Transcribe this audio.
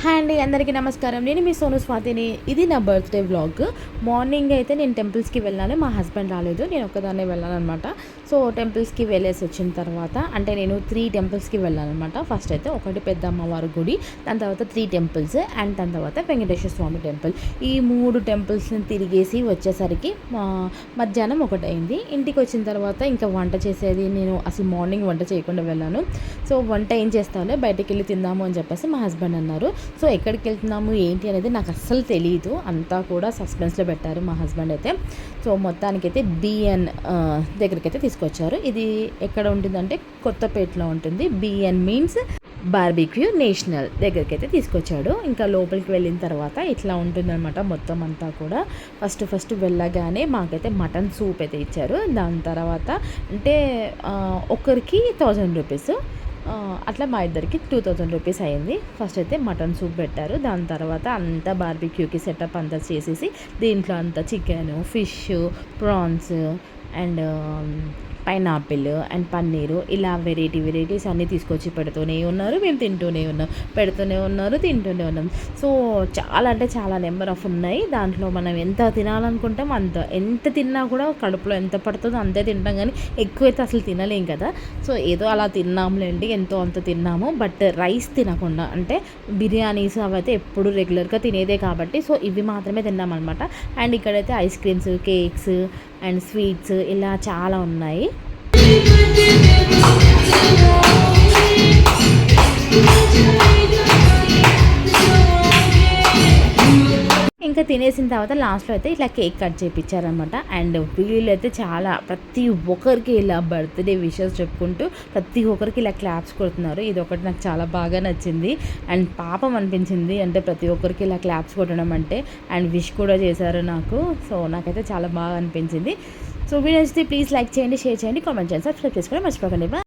Hi అండి, అందరికీ నమస్కారం. నేను మీ సోను స్వాతిని. ఇది నా బర్త్డే వ్లాగ్. మార్నింగ్ అయితే నేను టెంపుల్స్కి వెళ్ళాను. మా హస్బెండ్ రాలేదు, నేను ఒక్కదాన్నే వెళ్ళానమాట. సో టెంపుల్స్కి వెళ్ళేసి వచ్చిన తర్వాత అంటే నేను 3 టెంపుల్స్కి వెళ్ళానమాట. ఫస్ట్ అయితే ఒకటి పెద్ద అమ్మవారి గుడి, దాని తర్వాత 3 టెంపుల్స్ అండ్ దాని తర్వాత వెంకటేశ్వర స్వామి టెంపుల్. ఈ 3 టెంపుల్స్ని తిరిగేసి వచ్చేసరికి మధ్యాహ్నం 1 అయింది. ఇంటికి వచ్చిన తర్వాత ఇంకా వంట చేసేది, నేను అసలు మార్నింగ్ వంట చేయకుండా వెళ్ళాను. సో వంట ఏం చేస్తామో బయటకు వెళ్ళి తిందాము అని చెప్పేసి మా హస్బెండ్ అన్నారు. సో ఎక్కడికి వెళ్తున్నాము ఏంటి అనేది నాకు అస్సలు తెలియదు, అంతా కూడా సస్పెన్స్లో పెట్టారు మా హస్బెండ్ అయితే. సో మొత్తానికైతే బిఎన్ దగ్గరికి అయితే తీసుకొచ్చారు. ఇది ఎక్కడ ఉంటుందంటే కొత్తపేటలో ఉంటుంది. బిఎన్ మీన్స్ బార్బిక్యూ నేషనల్ దగ్గరికి అయితే తీసుకొచ్చాడు. ఇంకా లోపలికి వెళ్ళిన తర్వాత ఇట్లా ఉంటుందన్నమాట మొత్తం అంతా కూడా. ఫస్ట్ వెళ్ళగానే మాకైతే మటన్ సూప్ అయితే ఇచ్చారు. దాని తర్వాత అంటే ఒకరికి 1000 రూపీస్, అట్లా మా ఇద్దరికి 2000 రూపీస్ అయింది. ఫస్ట్ అయితే మటన్ సూప్ పెట్టారు. దాని తర్వాత అంతా బార్బిక్యూకి సెటప్ అంతా చేసేసి దీంట్లో అంతా chicken, fish, prawns and pineapple and paneer ఇలా వెరైటీస్ అన్నీ తీసుకొచ్చి పెడుతూనే ఉన్నారు. మేము తింటూనే ఉన్నాం, పెడుతూనే ఉన్నారు, తింటూనే ఉన్నాం. సో చాలా అంటే చాలా నెంబర్ ఆఫ్ ఉన్నాయి. దాంట్లో మనం ఎంత తినాలనుకుంటాం అంత, ఎంత తిన్నా కూడా కడుపులో ఎంత పడుతుందో అంతే తింటాం, కానీ ఎక్కువైతే అసలు తినలేం కదా. సో ఏదో అలా తిన్నాంలేండి, ఎంతో అంత తిన్నాము. బట్ రైస్ తినకుండా, అంటే బిర్యానీస్ అవైతే ఎప్పుడు రెగ్యులర్గా తినేదే కాబట్టి సో ఇవి మాత్రమే తిన్నామన్నమాట. అండ్ ఇక్కడైతే ice creams, cakes and sweets ఇలా చాలా ఉన్నాయి. ఇంకా తినేసిన తర్వాత లాస్ట్లో అయితే ఇట్లా కేక్ కట్ చేయించారనమాట. అండ్ వీళ్ళైతే చాలా ప్రతి ఒక్కరికి ఇలా బర్త్డే విషెస్ చెప్పుకుంటూ ప్రతి ఒక్కరికి ఇలా క్లాప్స్ కొడుతున్నారు. ఇది ఒకటి నాకు చాలా బాగా నచ్చింది అండ్ పాపం అనిపించింది, అంటే ప్రతి ఒక్కరికి ఇలా క్లాప్స్ కొట్టడం అంటే. అండ్ విష్ కూడా చేశారు నాకు. సో నాకైతే చాలా బాగా అనిపించింది. సో వీడియో నచ్చితే ప్లీజ్ లైక్ చేయండి, షేర్ చేయండి, కామెంట్ చేయండి, సబ్స్క్రైబ్ చేసుకోవడం మర్చిపోకండి.